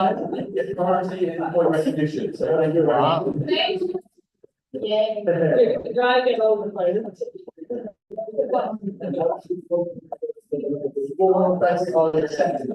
Get priority in employee recognition. So thank you. Yeah. Try to get over the phone. Four best are accepted.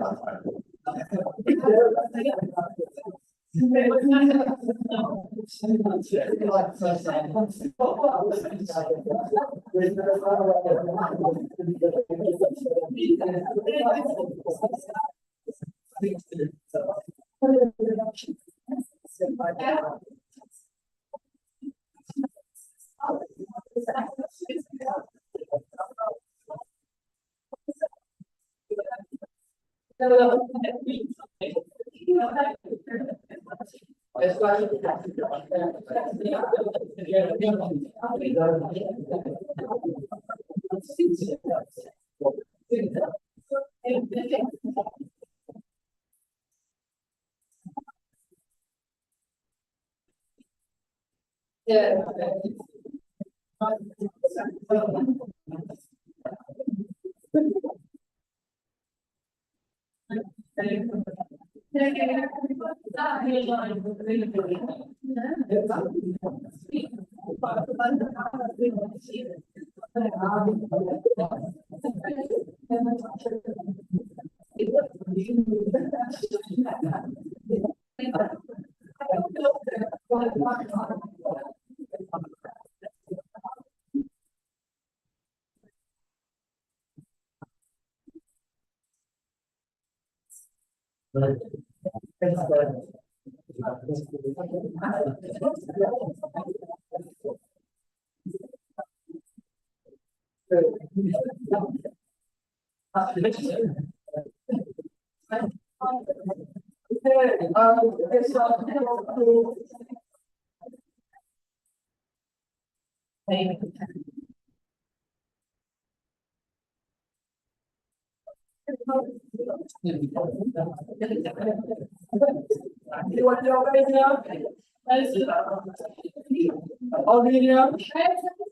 Armenia,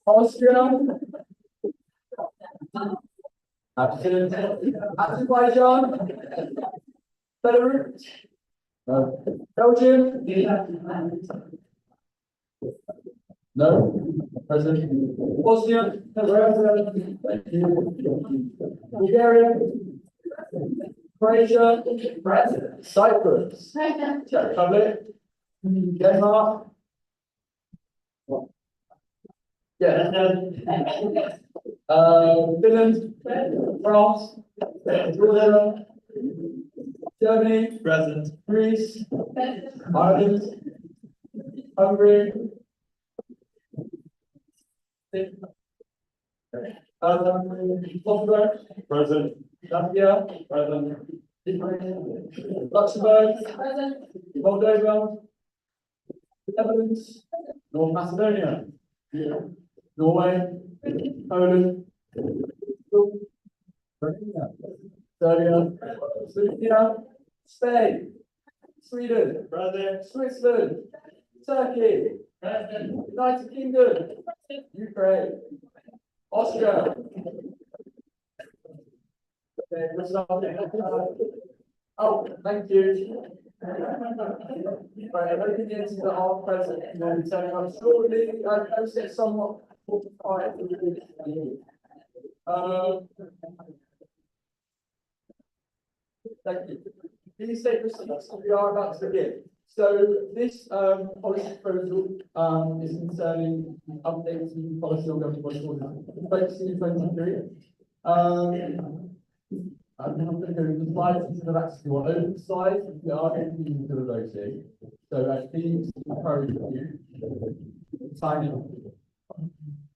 Austria, Azerbaijan, Belarus, Belgium, no, President, Bosnia, Bulgaria, Croatia, Cyprus, Czech Republic, Denmark. Yeah. Finland, France, Georgia, Germany, present, Greece, Ireland, Hungary, Portugal, present, Latvia, present, Luxembourg, present, Moldova, Netherlands, North Macedonia, Norway, Poland, Serbia, Slovenia, Spain, Sweden, Switzerland, Turkey, United Kingdom, Ukraine, Austria. Oh, thank you. Right, everything is that are present and then turning up shortly. I post it somewhat. Thank you. These statements we are about to begin. So this policy proposal is concerning updating policy on government body orders 2023. I'm going to go to the slides instead of actually what open slides. We are going to the voting. So I think encourage you to sign in.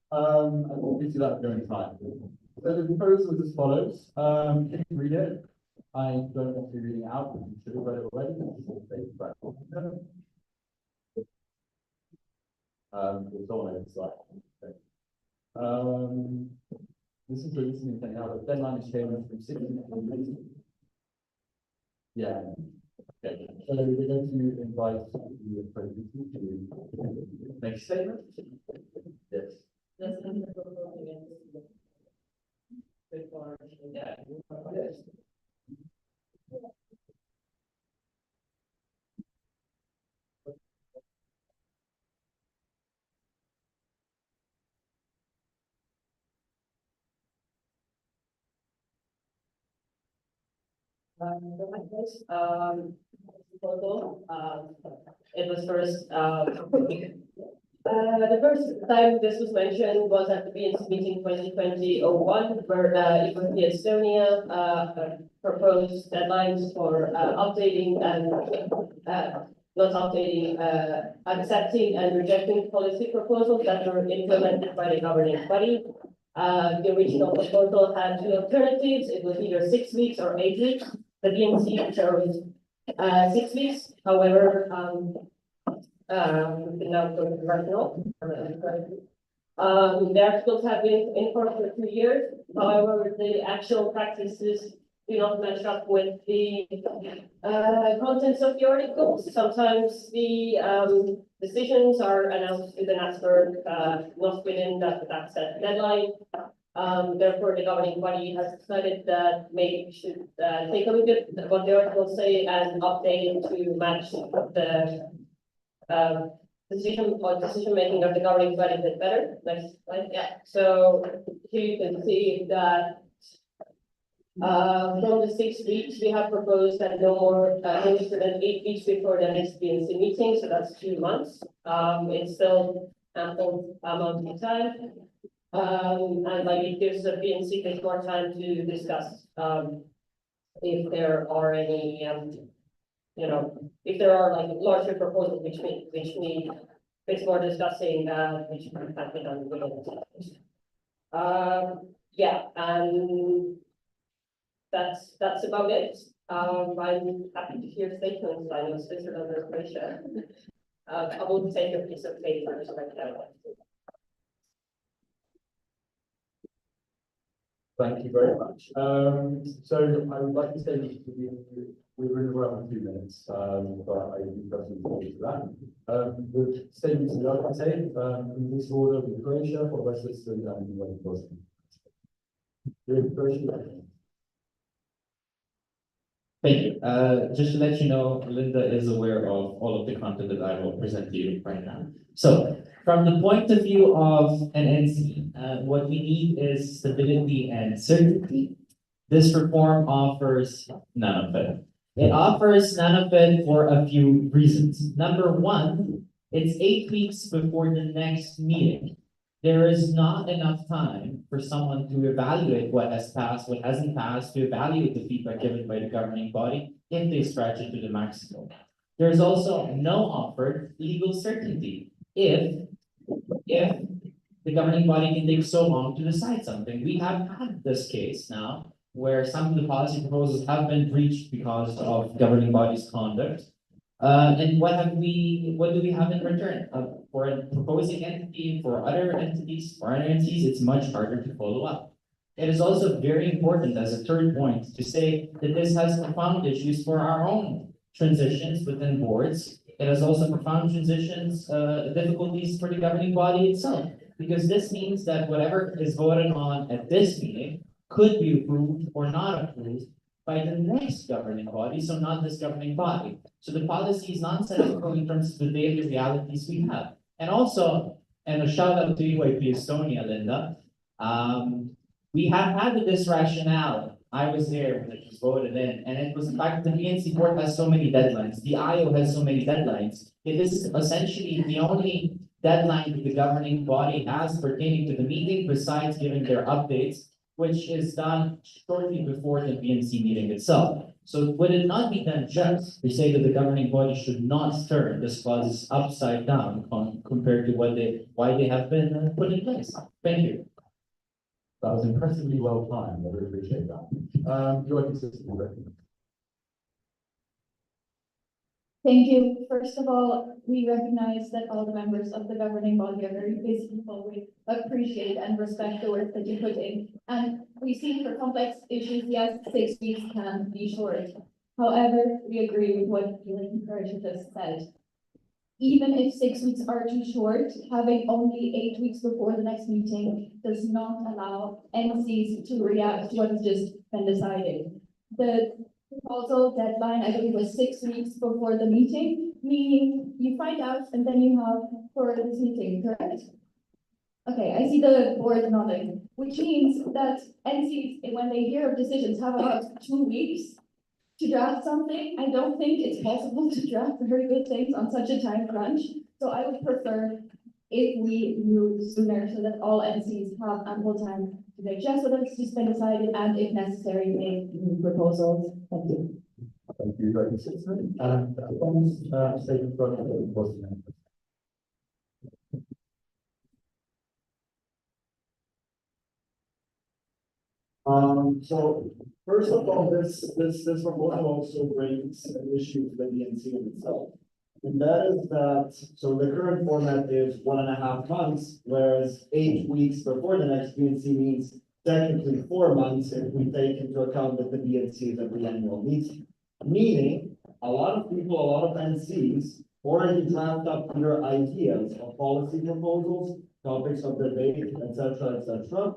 And we'll get to that during time. So the proposal is as follows. If you read it, I don't want to be reading it out, but you should have read it already. It's all over the slide. Okay. This is the listening thing now. The deadline is changed from 16 to yeah. Okay. So we're going to invite the president to make a statement. Yes. Yes. Proposal, it was first, the first time this was mentioned was at the BNC meeting 2020-01, where, Equity Estonia, proposed deadlines for, updating and, not updating, accepting and rejecting policy proposals that were implemented by the governing body. The original proposal had two alternatives. It was either 6 weeks or 8 weeks. The BNC chose 6 weeks. However, now go to the rationale. The articles have been in force for 2 years. However, the actual practices do not match up with the contents of the articles. Sometimes the decisions are announced in the NASPER, not within that set deadline. Therefore, the governing body has decided that maybe we should take a look at what the articles say and update it to match the decision making of the governing body a bit better. Next slide. Yeah. So here you can see that from the 6 weeks, we have proposed that no more than 8 weeks before the next BNC meeting. So that's 2 months. It's still ample amount of time. And like it gives the BNC bit more time to discuss if there are any if there are like larger proposals which need bit more discussing which can be done within yeah, and that's about it. I'm happy to hear statements. I know Switzerland under Croatia. I will take a piece of paper just like that. Thank you very much. So I would like to say we're running around 2 minutes, but I think that's important for that. The statements we are going to take in this order with Croatia, for West Switzerland, and West Boston. Thank you. Just to let you know, Linda is aware of all of the content that I will present to you right now. So, from the point of view of an NC, what we need is stability and certainty. This reform offers none of it. It offers none of it for a few reasons. Number one, it's 8 weeks before the next meeting. There is not enough time for someone to evaluate what has passed, what hasn't passed, to evaluate the feedback given by the governing body if they stretch it to the maximum. There's also no offered legal certainty if the governing body can take so long to decide something. We have had this case now where some of the policy proposals have been breached because of governing body's conduct. And what do we have in return? For a proposing entity, for other entities, it's much harder to follow up. It is also very important as a third point to say that this has profound issues for our own transitions within boards. It has also profound difficulties for the governing body itself, because this means that whatever is voted on at this meeting could be approved or not approved by the next governing body, so not this governing body. So the policy is nonsensical in terms of the daily realities we have. And also, and a shout out to EYP Estonia, Linda, we have had this rationale. I was there when it was voted in, and it was the fact that the BNC board has so many deadlines. The IO has so many deadlines. It is essentially the only deadline that the governing body has pertaining to the meeting, besides giving their updates, which is done shortly before the BNC meeting itself. So would it not be then just to say that the governing body should not turn this clause upside down compared to why they have been put in place? Thank you. That was impressively well timed. I really appreciate that. Your consistent. Thank you. First of all, we recognize that all the members of the governing body are very busy people. We appreciate and respect the work that you put in. And we see for complex issues, yes, 6 weeks can be short. However, we agree with what Elaine Croatia just said. Even if 6 weeks are too short, having only 8 weeks before the next meeting does not allow NCs to react to what has just been decided. The proposal deadline, I believe, was 6 weeks before the meeting, meaning you find out and then you have for this meeting, correct? Okay, I see the board nodding, which means that NCs, when they hear of decisions, have about 2 weeks to draft something. I don't think it's possible to draft very good things on such a time crunch. So I would prefer if we move sooner so that all NCs have ample time to digest what has just been decided and if necessary, make new proposals. Thank you. Thank you, Director Simpson. And Tom's statement from the board members. So first of all, this proposal also brings an issue to the DNC in itself. And that is that, so the current format is 1.5 months, whereas 8 weeks before the next DNC means technically 4 months if we take into account that the DNC is every annual meeting. Meaning, a lot of people, a lot of NCs already draft up their ideas of policy proposals, topics of debate, etc.,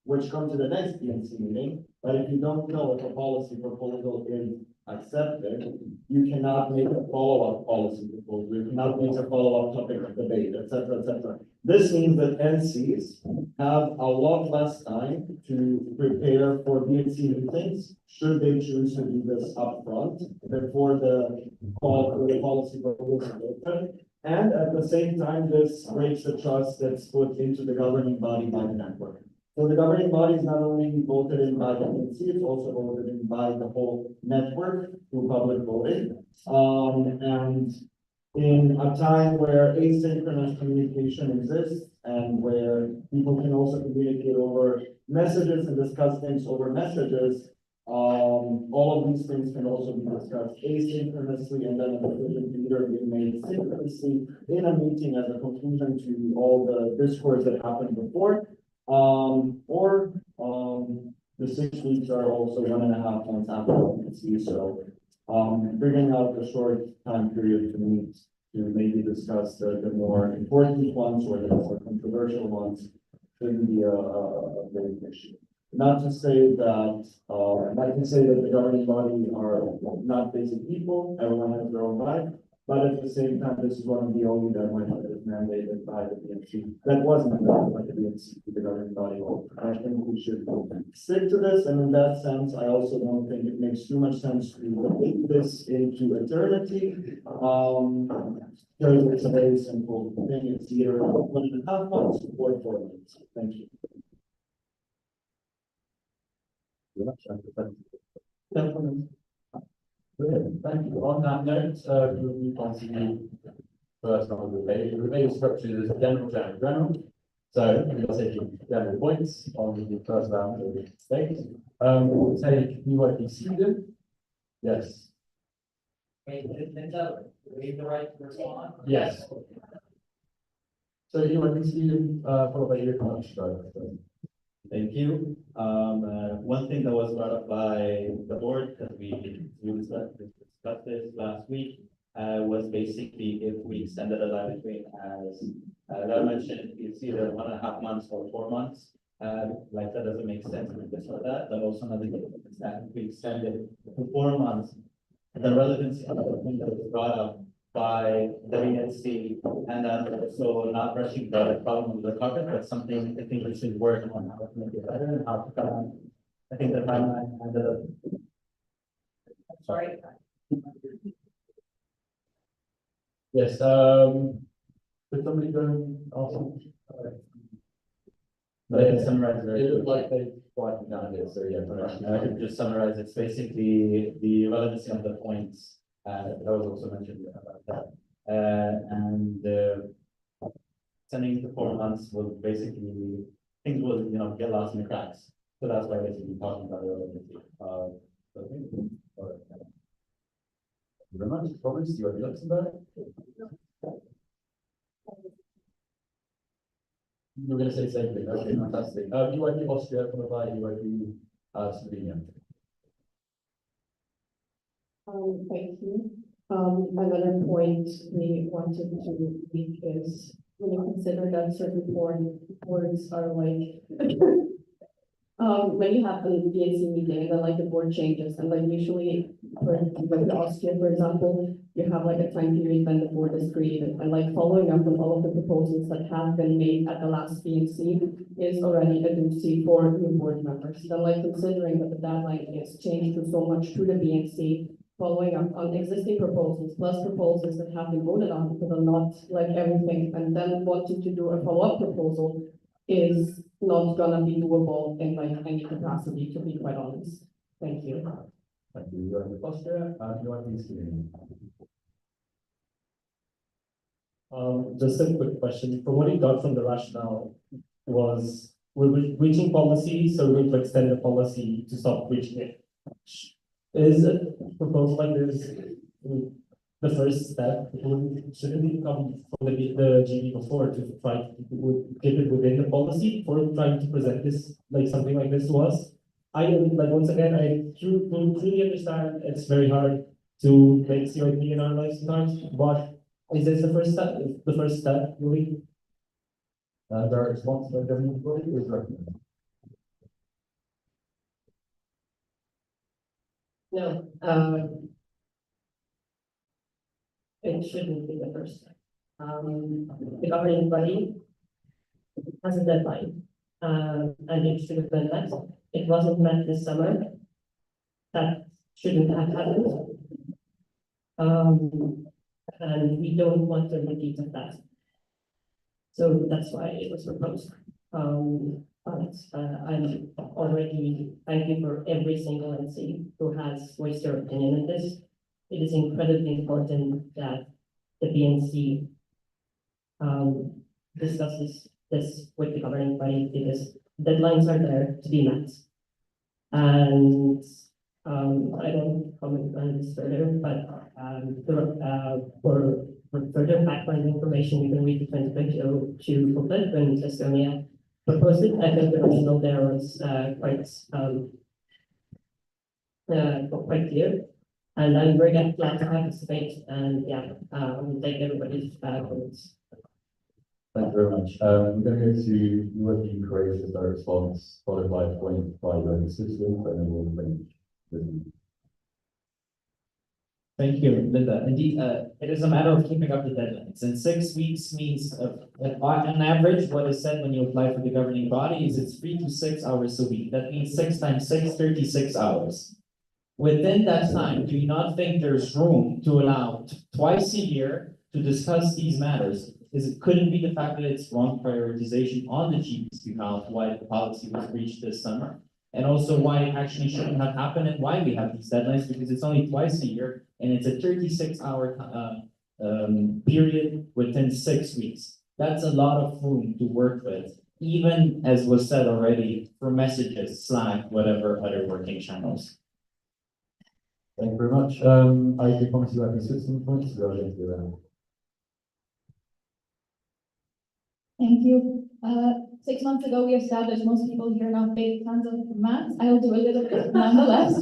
which come to the next DNC meeting. But if you don't know if a policy proposal is accepted, you cannot make a follow-up policy proposal, you cannot make a follow-up topic of debate, etc. This means that NCs have a lot less time to prepare for DNC meetings, should they choose to do this upfront before the call for the policy proposal is open. And at the same time, this breaks the trust that's put into the governing body by the network. So the governing body is not only voted in by the NC, it's also voted in by the whole network through public voting. And in a time where asynchronous communication exists and where people can also communicate over messages and discuss things over messages, all of these things can also be discussed asynchronously, and then a decision can either be made synchronously in a meeting as a conclusion to all the discourse that happened before. The 6 weeks are also 1.5 months after pregnancy, so figuring out the short time period to meet to maybe discuss the more important ones or the more controversial ones shouldn't be a big issue. Not to say that, I can say that the governing body are not busy people, everyone has their own life. But at the same time, this is one of the only deadlines that is mandated by the DNC. That wasn't mandated by the DNC, the governing body. I think we should stick to this, and in that sense, I also don't think it makes too much sense to repeat this into eternity. Because it's a very simple thing, it's either 1.5 months or 4 months. Thank you. Brilliant, thank you. On that note, we'll move on to the first round of the debate. The debate is structured as general. So we'll take general points on the first round of the debate. We'll take UIP Sweden. Yes. Wait, Linda, we have the right to respond? Yes. So UIP Sweden, followed by your comment. Thank you. One thing that was brought up by the board, because we discussed this last week, was basically if we extended the line between, as I mentioned, it's either 1.5 months or 4 months. Like that doesn't make sense with this or that, but also another thing is that if we extend it to 4 months, the relevancy of the thing that was brought up by the DNC, and also not rushing the problem of the carpet, but something I think we should work on how to make it better and how to come on. I think the timeline and the. Sorry. Yes, could somebody go also? But I can summarize very It looked quickly. like they quieted down here, so yeah. I can just summarize, it's basically the relevancy of the points, that was also mentioned about that. Sending it to 4 months will basically, things will, get lost in the cracks. So that's why basically talking about the relevancy of the thing. Thank you very much. Promise, you have Luxembourg? You were going to say the same thing. Okay, fantastic. UIP Austria, followed by UIP Slovenia. Thank you. Another point we wanted to make is when you consider that certain boards are like, when you have the DNC meeting and then like the board changes and like usually for like Austria, for example, you have like a time period when the board is created, and like following up on all of the proposals that have been made at the last BNC is already a duty for new board members. Then like considering that the deadline is changed to so much to the BNC, following up on existing proposals, plus proposals that have been voted on, because are not like everything, and then wanting to do a follow-up proposal is not gonna be doable in like any capacity, to be quite honest. Thank you. Thank you. Your Foster, you want to see? Just a quick question. From what you got from the rationale was we're breaching policy, so we're going to extend the policy to stop breaching it. Is a proposal like this the first step? Shouldn't it come from the GB before to try to keep it within the policy for trying to present this like something like this to us? I like once again, I truly understand it's very hard to make CIP in our lives sometimes, but is this the first step? Is the first step really? Their response to the government body is recommended. No, it shouldn't be the first step. The governing body has a deadline, and it should have been met. It wasn't met this summer. That shouldn't have happened. And we don't want a repeat of that. So that's why it was proposed. But I'm already thanking for every single NC who has voiced their opinion on this. It is incredibly important that the BNC discusses this with the governing body, because deadlines are there to be met. And I don't comment on this further, but for further background information, you can read the 2022 booklet when Estonia proposed it. I think the original there was quite clear. And I'm very glad to participate, and yeah, we'll take everybody's comments. Thank you very much. We're going to go to working Croatia as our response, followed by a point by the citizens, and then we'll finish. Thank you, Linda. Indeed, it is a matter of keeping up the deadlines, and 6 weeks means, on average, what is said when you apply for the governing body is it's 3 to 6 hours a week. That means 6 times 6, 36 hours. Within that time, do you not think there's room to allow twice a year to discuss these matters? Couldn't be the fact that it's wrong prioritization on the GP's behalf why the policy was reached this summer, and also why it actually shouldn't have happened and why we have these deadlines, because it's only twice a year and it's a 36-hour period within 6 weeks. That's a lot of room to work with, even as was said already, for messages, Slack, whatever other working channels. Thank you very much. I do promise you any citizen points, so I'll get to that. Thank you. 6 months ago, we established most people here are not big fans of maths. I'll do a little bit nonetheless.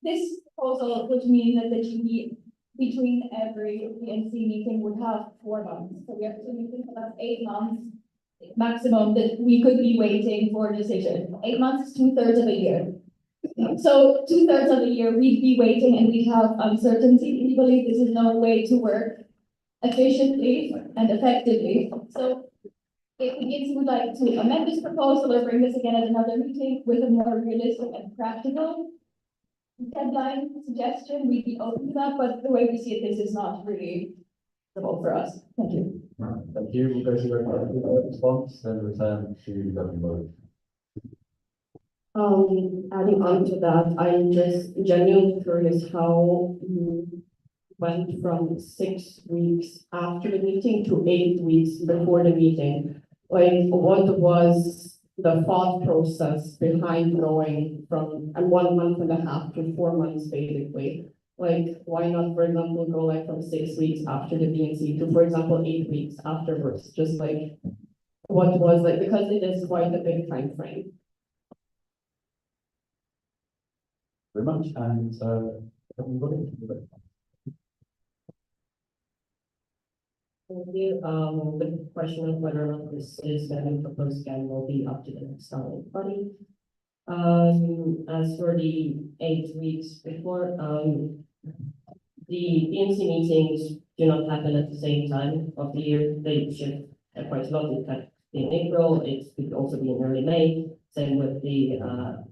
This proposal would mean that the GB between every BNC meeting would have 4 months. So we have 2 meetings, so that's 8 months maximum that we could be waiting for a decision. 8 months is 2/3 of a year. So 2/3 of a year, we'd be waiting and we'd have uncertainty. We believe this is no way to work efficiently and effectively. So if we would like to amend this proposal or bring this again at another meeting with a more realistic and practical deadline suggestion, we'd be open to that, but the way we see it, this is not really possible for us. Thank you. Thank you. We'll go to your response, then return to the governing body. Adding on to that, I'm just genuinely curious how you went from 6 weeks after the meeting to 8 weeks before the meeting. Like, what was the thought process behind going from 1 month and a half to 4 months, basically? Like, why not, for example, go like from 6 weeks after the BNC to, for example, 8 weeks afterwards? Just like, what was like, because it is quite a big time frame. Very much, and governing body. Thank you. The question of whether or not this is going to be proposed again will be up to the next governing body. As for the 8 weeks before, the PNC meetings do not happen at the same time of the year. They shift quite a lot. It can be in April, it could also be in early May. Same with the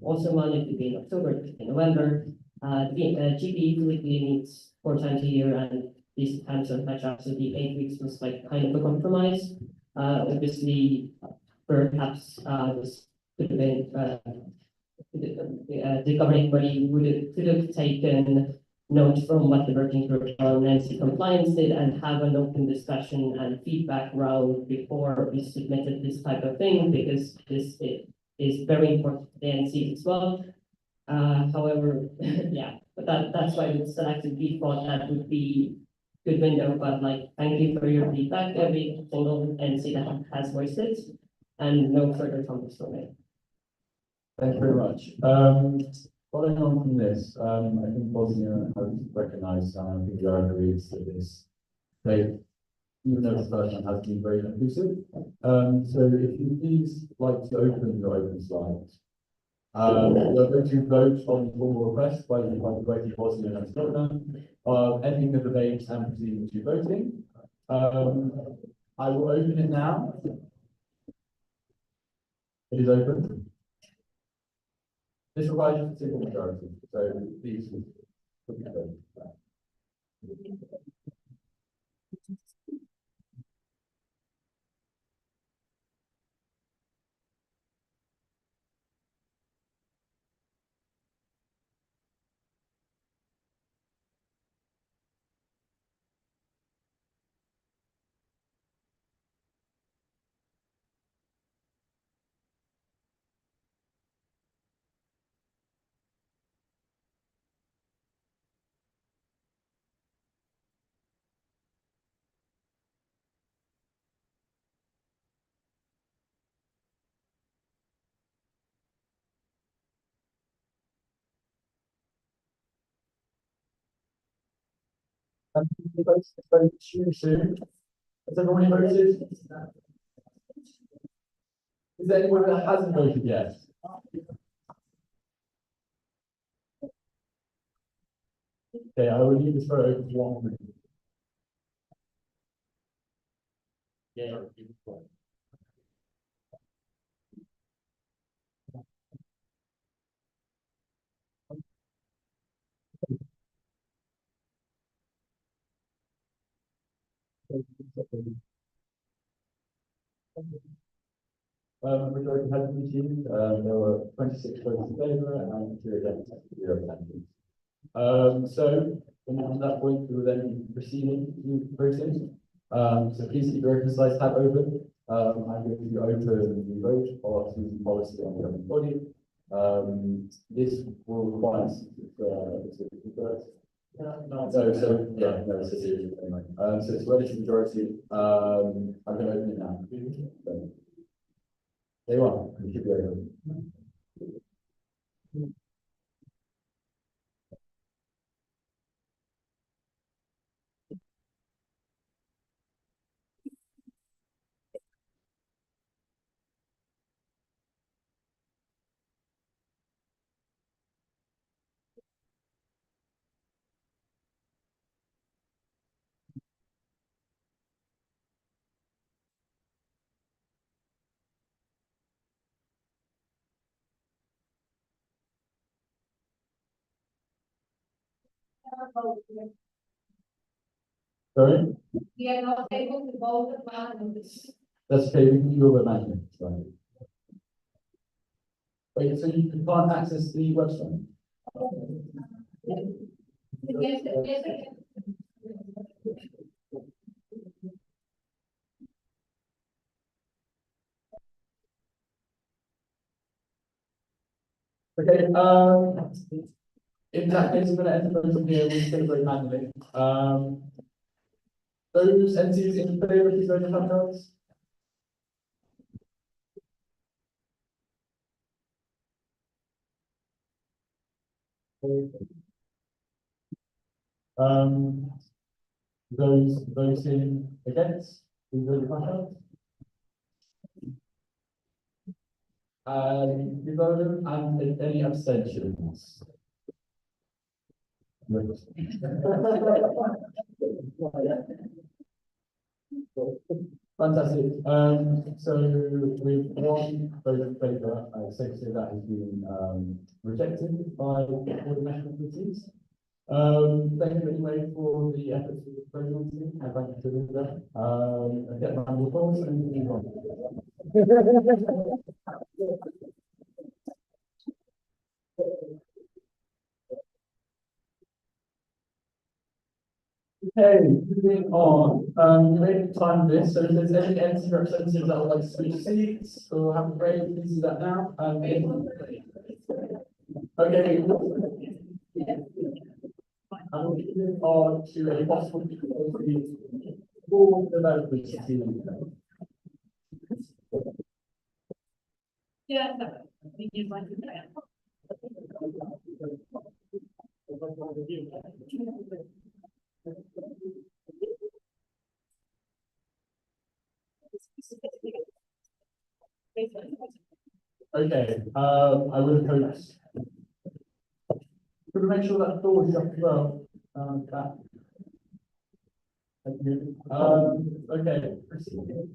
autumn one, it could be in October, it could be in November. The GP weekly meets 4 times a year, and these times don't match up, so the 8 weeks was like kind of a compromise. Obviously, perhaps this could have been the governing body could have taken note from what the working group on NC compliance did and have an open discussion and feedback round before we submitted this type of thing, because this is very important to the NC as well. However, yeah, but that's why we selected. We thought that would be good window, but like, thank you for your feedback. Every single NC that has voiced it, and no further comments from me. Thank you very much. Following on from this, I think Bosnia has recognised, and I think Joe agrees that this, they, even though this person has been very inclusive. So if you please like to open your open slides. We're going to vote on the formal request by the Bosnia and Herzegovina of ending the debate and proceeding to voting. I will open it now. It is open. This requires a simple majority, so please put your vote. Vote too soon. Has everyone voted? Is there anyone that hasn't voted yet? Okay, I will leave this vote open for 1 minute. Yeah. Majority has been achieved. There were 26 votes in favour and 2 against, 0 abstentions. So on that point, we will then be proceeding to voting. So please keep your open slides tab open. I'm going to open the vote of the policy on the governing body. This will require it's a series anyway. So it's relative majority. I'm going to open it now. So, there you are. You should be open. Sorry? We are not able to vote upon this. That's okay, we can do a management. Right. Wait, so you can't access the website? Yes, yes, Okay, in that case, I'm gonna enter those from here, we're gonna vote manually. Those entities in favour, please raise your hands. Those voting against, please raise your hands. You voted and any abstentions? Fantastic. So we've one vote in favour, essentially that has been, rejected by all the national committees. Thank you anyway for the efforts of the presidency, and thank you to Linda. Get round of applause and move on. Okay, moving on, we made time for this, so if there's any NC representatives that would like to switch seats or have a break, please do that now. Okay. And we'll move on to a possible for development team. Yeah. Okay, I will coach. Could we make sure that door is up as well? That. Thank you. Okay, proceeding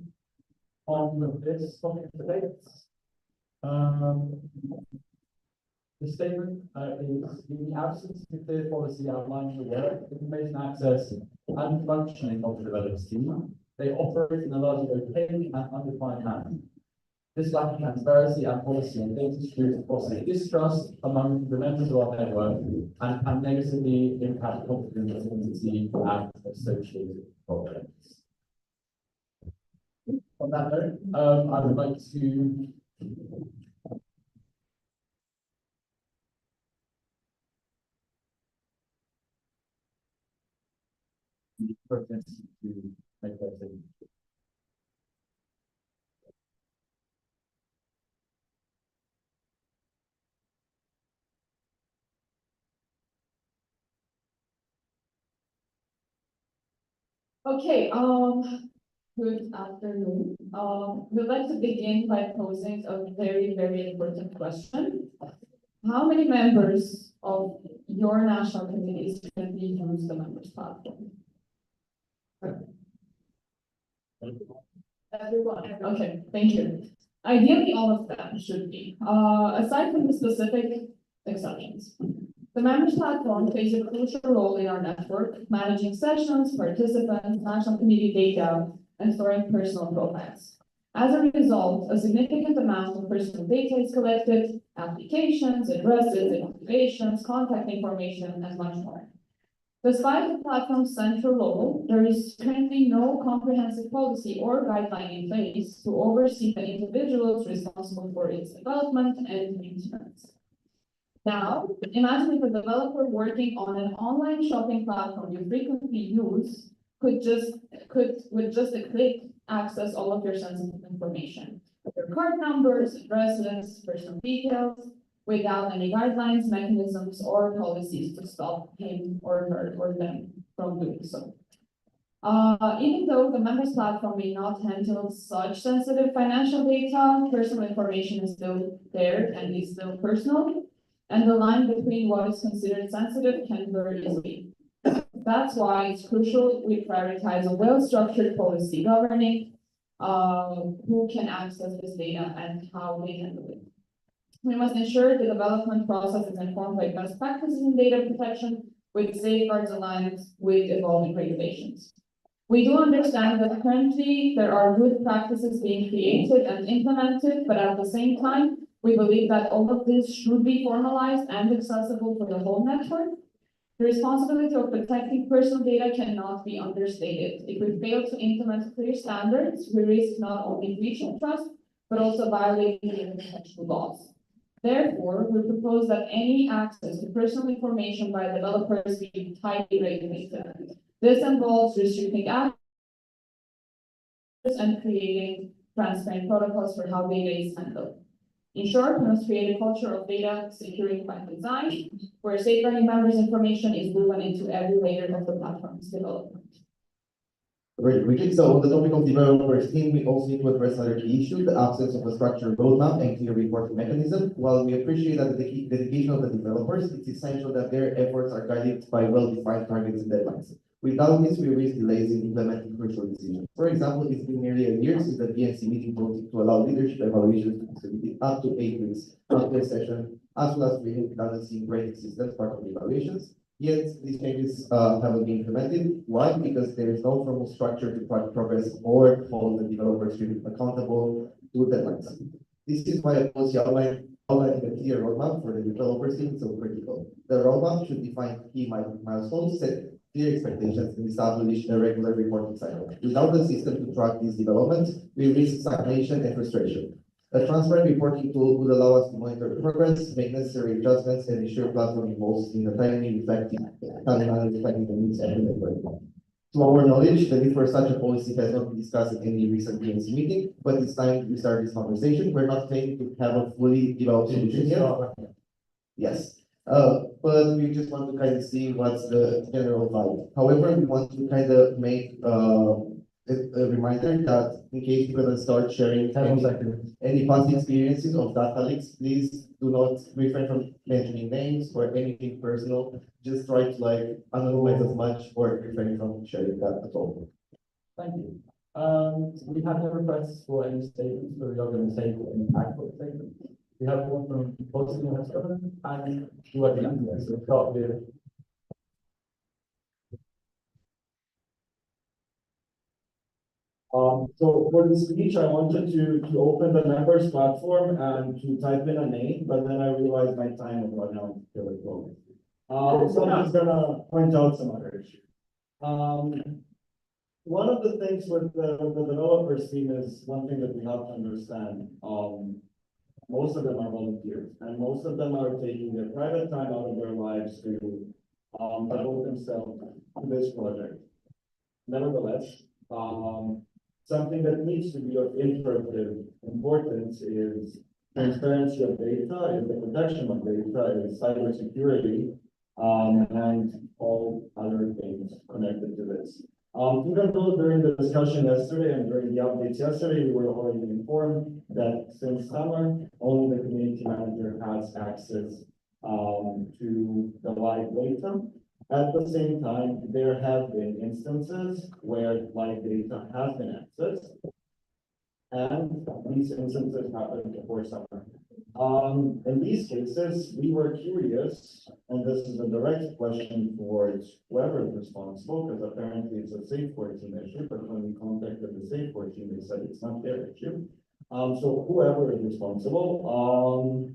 on with this topic today. The statement is in the absence of a clear policy outlining the work, information access, and functioning of the development team. They operate in a largely opaque and undefined manner. This lack of transparency and policy and data security fosters distrust among the members of our network and can negatively impact confidence in the team and associated projects. On that note, I would like to to make that statement. Okay, good afternoon. We'd like to begin by posing a very, very important question. How many members of your national committees currently use the members platform? Everyone. Okay, thank you. Ideally, all of them should be, aside from the specific exceptions. The members platform plays a crucial role in our network, managing sessions, participants, national committee data, and storing personal profiles. As a result, a significant amount of personal data is collected, applications, addresses, activations, contact information, and much more. Despite the platform's central role, there is currently no comprehensive policy or guideline in place to oversee the individuals responsible for its development and maintenance. Now, imagine if a developer working on an online shopping platform you frequently use with just a click access all of your sensitive information, your card numbers, addresses, personal details, without any guidelines, mechanisms, or policies to stop him or her or them from doing so. Even though the members platform may not handle such sensitive financial data, personal information is still there and is still personal. And the line between what is considered sensitive can blur easily. That's why it's crucial we prioritize a well-structured policy governing who can access this data and how they handle it. We must ensure the development process is informed by best practices in data protection with safeguards aligned with evolving regulations. We do understand that currently there are good practices being created and implemented, but at the same time, we believe that all of this should be formalized and accessible for the whole network. The responsibility of protecting personal data cannot be understated. If we fail to implement clear standards, we risk not only breaching trust, but also violating the international laws. Therefore, we propose that any access to personal information by developers be tightly regulated. This involves restricting access and creating transparent protocols for how data is handled. In short, we must create a culture of data security by design, where safeguarding members' information is woven into every layer of the platform's development. Very quickly, so on the topic of developers team, we also need to address another key issue, the absence of a structured roadmap and clear reporting mechanism. While we appreciate that the dedication of the developers, it's essential that their efforts are guided by well-defined targets and deadlines. Without this, we risk delays in implementing crucial decisions. For example, it's been nearly a year since the BNC meeting voted to allow leadership evaluations to be submitted up to 8 weeks after a session, as well as creating redundancy in grading systems part of the evaluations. Yet these changes haven't been implemented. Why? Because there is no formal structure to track progress or hold the developers accountable to deadlines. This is why a policy outlining a clear roadmap for the developers team is so critical. The roadmap should define key milestones, set clear expectations, and establish a regular reporting cycle. Without the system to track these developments, we risk stagnation and frustration. A transparent reporting tool would allow us to monitor progress, make necessary adjustments, and ensure platform evolves in a timely, reflecting the needs of the network. To our knowledge, the need for such a policy has not been discussed at any recent BNC meeting, but it's time to start this conversation. We're not saying to have a fully developed solution yet. Yes, but we just want to kind of see what's the general vibe. However, we want to kind of make a reminder that in case you're gonna start sharing any past experiences of data leaks, please do not refrain from mentioning names or anything personal. Just try to like anonymize as much or refrain from sharing that at all. Thank you. We have no requests for any statements, so we are going to take an impactful statement. We have one from both of the government and you are the engineer, so we'll start with. So for the speech, I wanted to open the members platform and to type in a name, but then I realized my time was running out really close. So I'm just gonna point out some other issues. One of the things with the developers team is one thing that we have to understand. Most of them are volunteers, and most of them are taking their private time out of their lives to devote themselves to this project. Nevertheless, something that needs to be of imperative importance is transparency of data, is the protection of data, is cybersecurity, and all other things connected to this. Even though during the discussion yesterday and during the updates yesterday, we were already informed that since summer, only the community manager has access to the live data. At the same time, there have been instances where live data has been accessed, and these instances happened before summer. In these cases, we were curious, and this is a direct question towards whoever is responsible, because apparently it's a SafePort team issue, but when we contacted the SafePort team, they said it's not their issue. So whoever is responsible,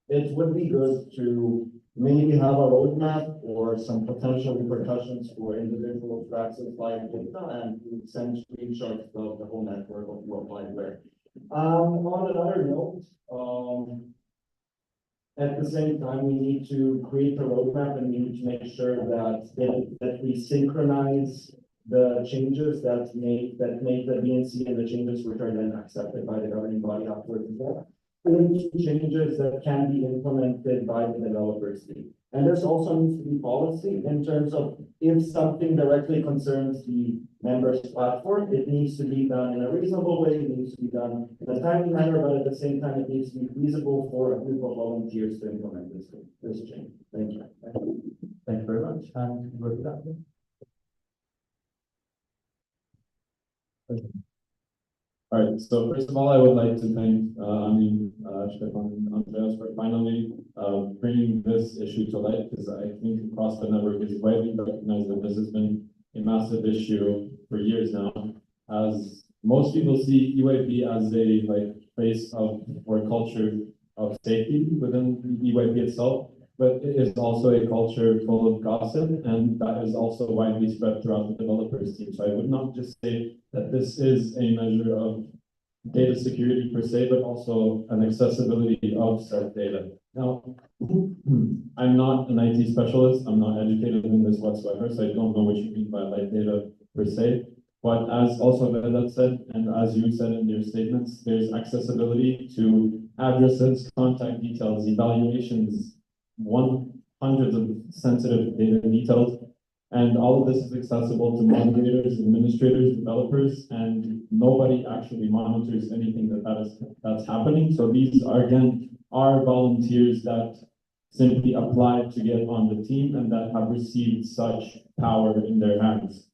it would be good to maybe have a roadmap or some potential repercussions for individuals who access live data and to send screenshots of the whole network of what live where. On another note, at the same time, we need to create a roadmap and we need to make sure that we synchronize the changes that make the BNC and the changes which are then accepted by the governing body afterwards as well. Changes that can be implemented by the developers team. And this also needs to be policy in terms of if something directly concerns the members platform, it needs to be done in a reasonable way, it needs to be done in a timely manner, but at the same time, it needs to be feasible for a group of volunteers to implement this change. Thank you. Thank you very much. And with that. All right, so first of all, I would like to thank, Stefan and Andreas for finally bringing this issue to light, because I think across the network it's widely recognized that this has been a massive issue for years now, as most people see EYP as a place of or culture of safety within the EYP itself, but it is also a culture full of gossip, and that is also widely spread throughout the developers team. So I would not just say that this is a measure of data security per se, but also an accessibility of said data. Now, I'm not an IT specialist, I'm not educated in this whatsoever, so I don't know what you mean by live data per se. But as also Vedat said, and as you said in your statements, there's accessibility to addresses, contact details, evaluations, hundreds of sensitive data details. And all of this is accessible to moderators, administrators, developers, and nobody actually monitors anything that's happening. So these are, again, are volunteers that simply applied to get on the team and that have received such power in their hands.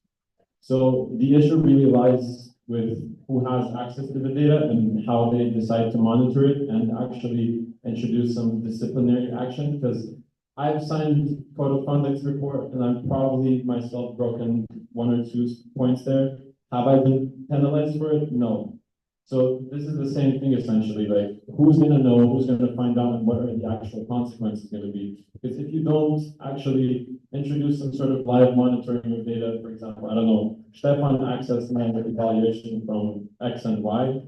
So the issue really lies with who has access to the data and how they decide to monitor it and actually introduce some disciplinary action, because I've signed code of conduct report and I've probably myself broken one or two points there. Have I been penalized for it? No. So this is the same thing essentially, like who's gonna know, who's gonna find out, and what are the actual consequences gonna be? Because if you don't actually introduce some sort of live monitoring of data, for example, I don't know, Stefan accessed my evaluation from X and Y.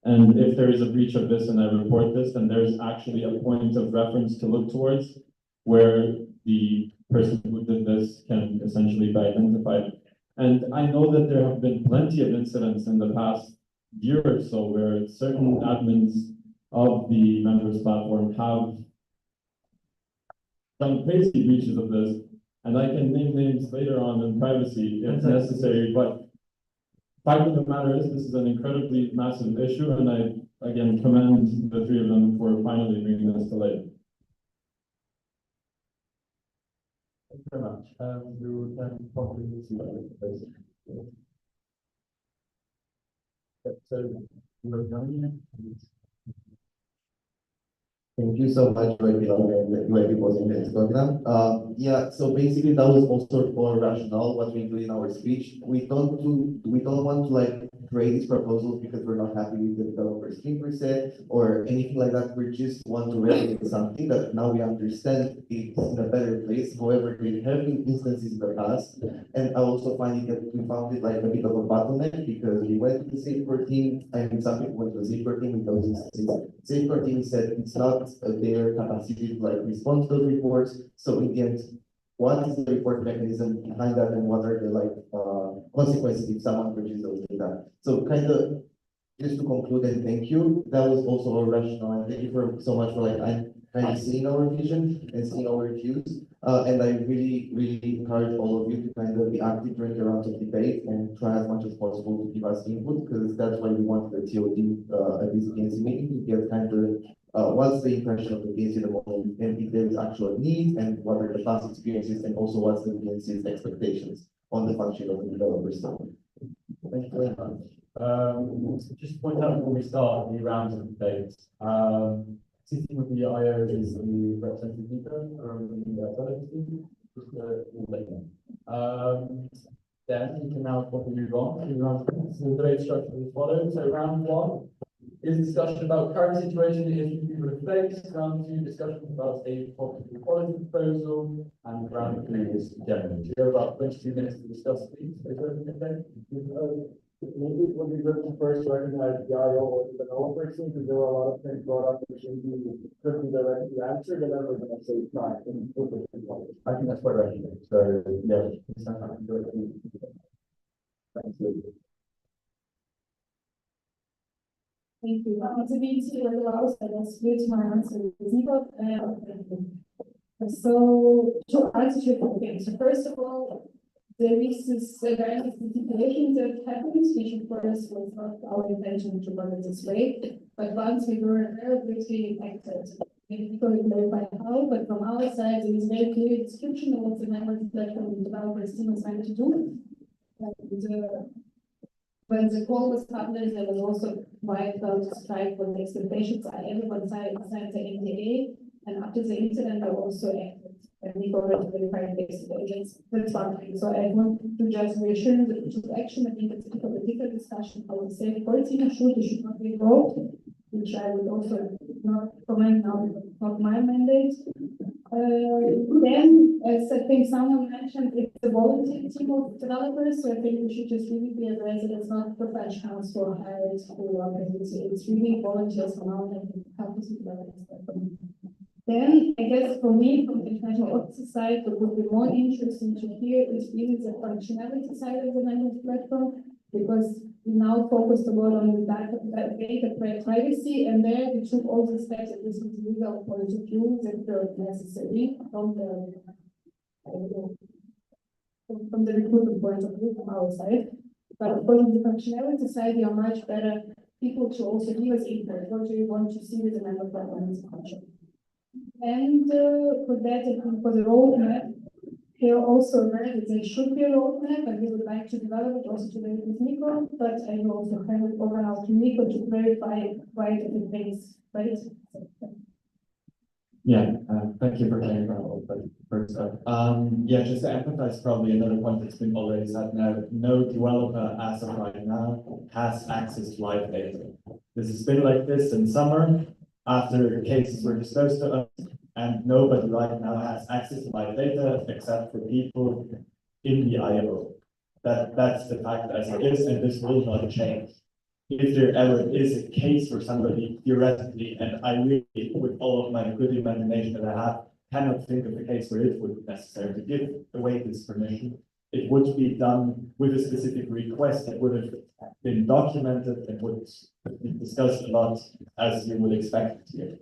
And if there is a breach of this and I report this, then there's actually a point of reference to look towards where the person who did this can essentially be identified. And I know that there have been plenty of incidents in the past year or so where certain admins of the members platform have done crazy breaches of this, and I can name names later on in privacy if necessary, but fact of the matter is this is an incredibly massive issue, and I again commend the three of them for finally bringing this to light. Thank you very much. We will then probably see what so you're going. Thank you so much for proposing this program. Yeah, so basically that was also our rationale, what we include in our speech. We don't want to like create these proposals because we're not happy with the developer scheme per se, or anything like that. We just want to regulate something that now we understand it's in a better place. However, there have been instances in the past, and I also find that we found it like a bit of a bottleneck because we went to the safeguard team, and some people went to the safeguard team with those instances. Safeguard team said it's not their capacity to like respond to those reports. So in the end, what is the report mechanism behind that, and what are the like consequences if someone breaches those data? So kind of just to conclude and thank you. That was also our rationale, and thank you so much for like kind of seeing our vision and seeing our views. And I really encourage all of you to kind of be active during the rounds of debate and try as much as possible to give us input, because that's why we want the TOD at this PNC meeting to get kind of what's the impression of the PNC at the moment, and if there is actual need, and what are the past experiences, and also what's the PNC's expectations on the function of the developers. Thank you very much. Just point out before we start the rounds of debates. Sitting with the IO is the representative leader from the delegate team. Just let you know. Then you can now probably move on to round two. So the debate structure is followed. So round one is discussion about current situation, issues people have faced. Round two, discussion about a property quality proposal, and round three is general. You have about 22 minutes to discuss these. Is there anything? Maybe it would be good to first recognize the IO or the developer team, because there were a lot of things brought up which could be directly answered, and then we're going to save time. I think that's quite right. So yeah, thank you. Thank you. To be to allows us to my answer. So to answer your question, so first of all, there is this various situations that happens, which of course was not our intention to run it this way. But once we were aware of it, we acted. We couldn't clarify how, but from our side, there is very clear description of what the members platform developers team was trying to do. And, when the call was published, there was also quite well described what the expectations are. Everyone signed the NDA, and after the incident, they also acted. And we already verified this. That's one thing. So I want to just reassure that we took action. I think it's a political discussion how the safeguard team should not be involved, which I would also not comment now, not my mandate. Then, as I think someone mentioned, it's a volunteer team of developers, so I think we should just really be aware that it's not professionals who are hired who are it's really volunteers from our campus developers. Then, I guess for me, from the international officer side, what would be more interesting to hear is really the functionality side of the language platform, because we now focused a lot on the data privacy, and there we took all the steps that this is legal point of view that were necessary from the from the recruitment point of view from our side. But of course, the functionality side, you are much better people to also give us input, what do you want to see with the member performance contract. And for that, I think for the roadmap, here also aware that there should be a roadmap, and we would like to develop it also together with Nico, but I will also hand it over now to Nico to clarify why the things, right? Yeah, thank you for clearing that up, but first up. Yeah, just to emphasize probably another point that's been already said now, no developer as of right now has access to live data. This has been like this in summer, after cases were disclosed to us, and nobody right now has access to live data except for people in the IO. That's the fact as it is, and this will not change. If there ever is a case for somebody theoretically, and I really, with all of my good imagination that I have, cannot think of a case where it would necessarily give away this permission, it would be done with a specific request that would have been documented and would be discussed a lot, as you would expect here.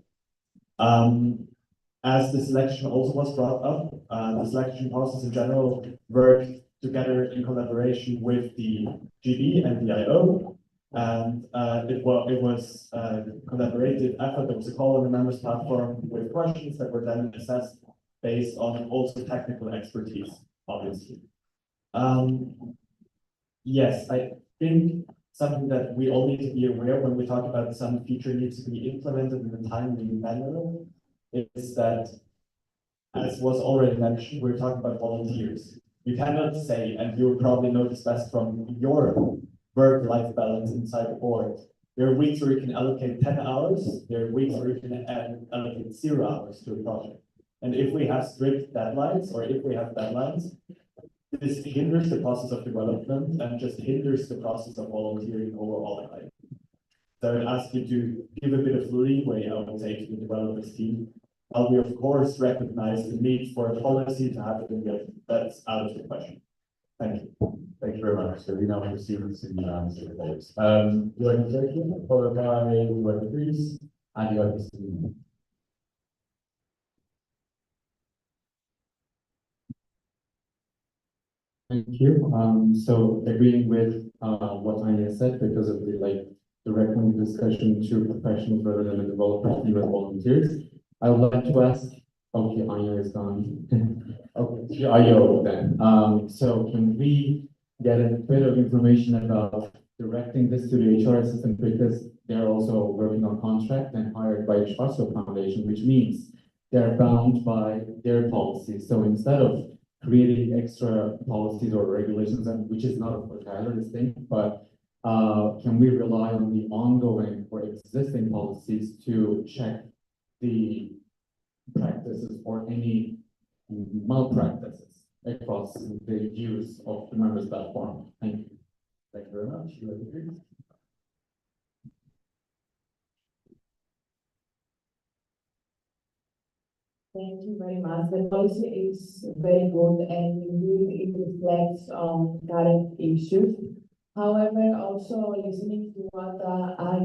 As the selection also was brought up, the selection process in general worked together in collaboration with the GB and the IO. And it was a collaborative effort. There was a call on the members platform with questions that were then assessed based on also technical expertise, obviously. Yes, I think something that we all need to be aware when we talk about some feature needs to be implemented in a timely manner is that, as was already mentioned, we're talking about volunteers. You cannot say, and you'll probably know this best from your work-life balance inside the board. There are weeks where you can allocate 10 hours, there are weeks where you can allocate 0 hours to a project. And if we have strict deadlines, or if we have deadlines, this hinders the process of development and just hinders the process of volunteering overall. So I would ask you to give a bit of leeway, I would say, to the developers team. While we of course recognize the need for a policy to have it in there, that's out of the question. Thank you. Thank you very much. So we now proceed with the answer to those. The organization, followed by the web freeze and the organization. Thank you. So agreeing with what Anya said, because of the direct discussion to professionals rather than the developers, even volunteers, I would like to ask. Okay, Anya is gone. Okay, IO then. So can we get a bit of information about directing this to the HR assistant, because they're also working on contract and hired by the Schwarzer Foundation, which means they're bound by their policies. So instead of creating extra policies or regulations, and which is not a Tyler's thing, but can we rely on the ongoing or existing policies to check the practices or any malpractices across the use of the members platform? Thank you. Thank you very much. Thank you very much. The policy is very good and indeed it reflects on current issues. However, also listening to what I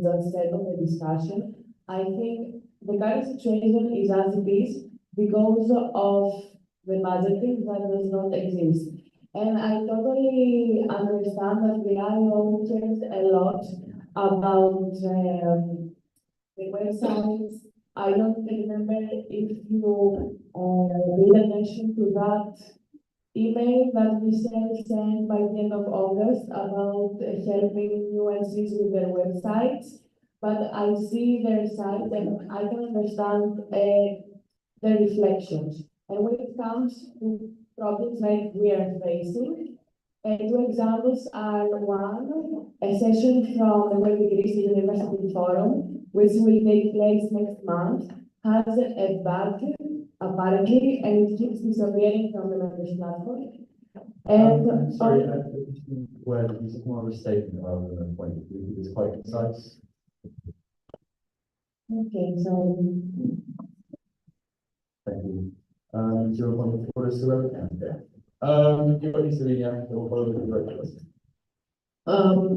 just said on the discussion, I think the current situation is as it is because of the budgeting that does not exist. And I totally understand that the IO cares a lot about the websites. I don't remember if you paid attention to that email that we sent by the end of August about helping UNCs with their websites. But I see their site and I can understand the reflections. And when it comes to problems like we are facing, two examples are one, a session from the Web Greece University Forum, which will take place next month, has a bug apparently, and it keeps disappearing from the members platform. And sorry, where this is more of a statement rather than a point. It's quite concise. Okay, so Thank you. 0.4 is still okay. We'll follow the directions.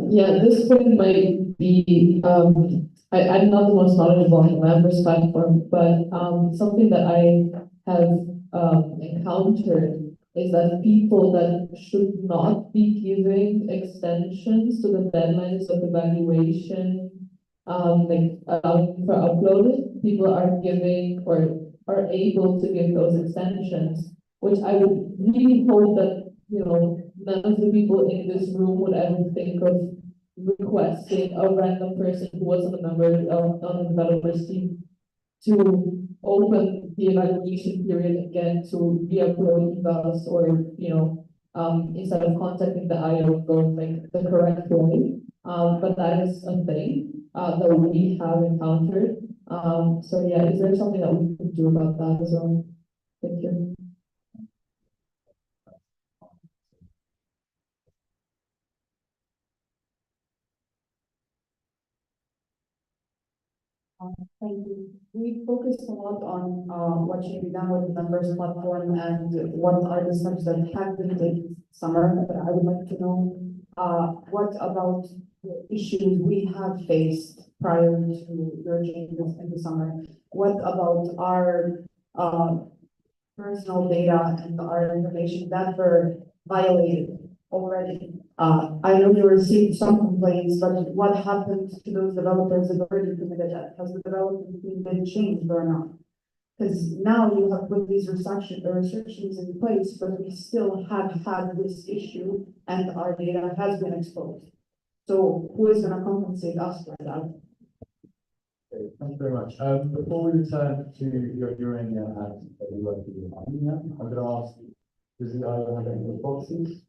Yeah, this point might be, I'm not the most knowledgeable on the members platform, but something that I have encountered is that people that should not be giving extensions to the deadlines of evaluation, like allowing for uploaded, people are giving or are able to give those extensions, which I would really hope that, you know, none of the people in this room would ever think of requesting a random person who wasn't a member of on the developers team to open the evaluation period again to re-upload evals or, you know, instead of contacting the IO, going like the correct way. But that is a thing, that we have encountered. So yeah, is there something that we could do about that as well? Thank you. Thank you. We focused a lot on what should be done with the members platform and what are the steps that have been taken this summer. But I would like to know what about the issues we have faced prior to your changes in the summer? What about our personal data and our information that were violated already? I know you received some complaints, but what happened to those developers that already committed that? Has the development team been changed or not? Because now you have put these restrictions in place, but we still have had this issue and our data has been exposed. So who is gonna compensate us for that? Okay, thank you very much. Before we return to your Urania and the work that you're doing, I'm gonna ask, does the IO have any responses?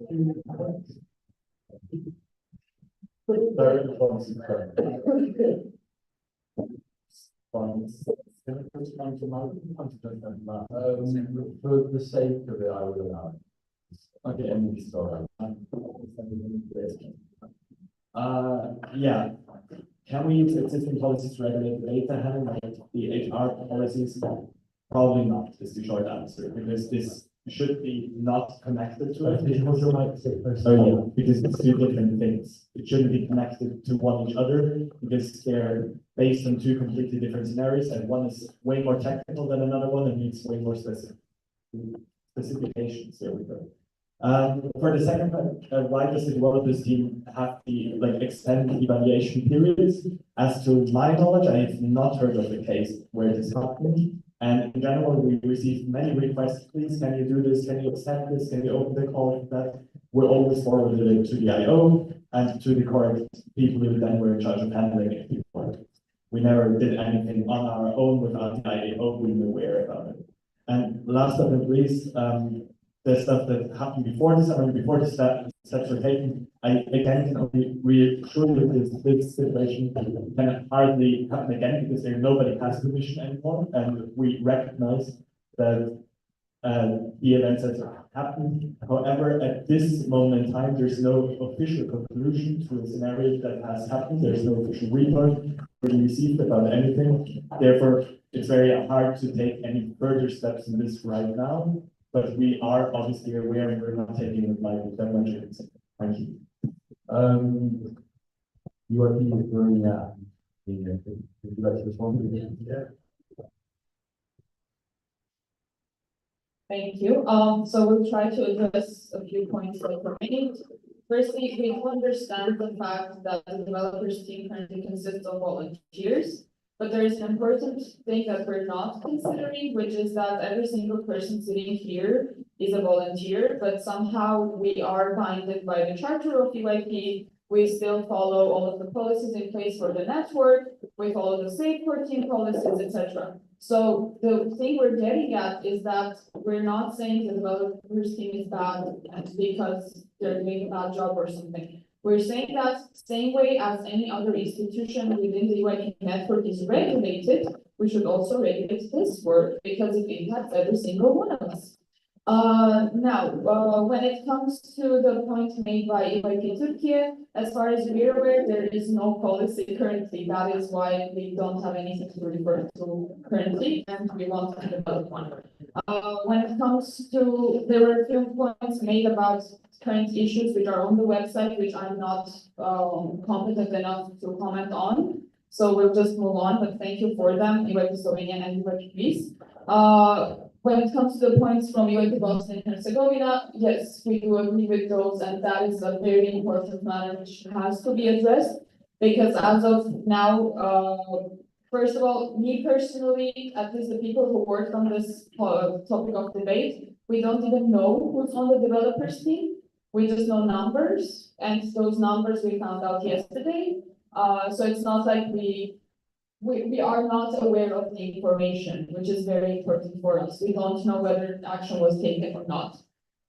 Direct responses, correct. For the sake of it, I would allow it. Okay, and sorry. Yeah, can we use existing policies to regulate the data handling like the HR policies? Probably not, is the short answer, because this should be not connected to it. Oh yeah, because it's two different things. It shouldn't be connected to one each other because they're based on two completely different scenarios, and one is way more technical than another one and needs way more specifications. There we go. For the second part, why does the developers team have the like extended evaluation periods? As to my knowledge, I have not heard of the case where this happened. And in general, we received many requests, please, can you do this? Can you accept this? Can you open the call for that? We're always forwarded it to the IO and to the correct people who then were in charge of handling it before. We never did anything on our own without the IO being aware about it. And last but not least, the stuff that happened before this, I mean, before the steps were taken, I again can only reassure you that this situation can hardly happen again because there nobody has permission anymore, and we recognize that the events that happened. However, at this moment in time, there's no official conclusion to a scenario that has happened. There's no official report we received about anything. Therefore, it's very hard to take any further steps in this right now. But we are obviously aware and we're not taking it like that much. Thank you. You are doing would you like to respond? Yeah. Thank you. So we'll try to address a few points that were made. Firstly, we understand the fact that the developers team currently consists of volunteers. But there is an important thing that we're not considering, which is that every single person sitting here is a volunteer, but somehow we are binded by the charter of UIP. We still follow all of the policies in place for the network. We follow the safe team policies, etc. So the thing we're getting at is that we're not saying the developers team is bad because they're doing a bad job or something. We're saying that same way as any other institution within the UIP network is regulated, we should also regulate this work because it impacts every single one of us. Now, when it comes to the point made by UIP Turkey, as far as we're aware, there is no policy currently. That is why we don't have anything to refer to currently, and we want to develop one. When it comes to, there were a few points made about current issues which are on the website, which I'm not competent enough to comment on. So we'll just move on, but thank you for them, UIP Slovenia and UIP Greece. when it comes to the points from you in Bosnia and Herzegovina, yes, we do agree with those, and that is a very important matter which has to be addressed. Because as of now, first of all, me personally, at least the people who worked on this topic of debate, we don't even know who's on the developers team. We just know numbers, and those numbers we found out yesterday. So it's not like we are not aware of the information, which is very important for us. We don't know whether action was taken or not.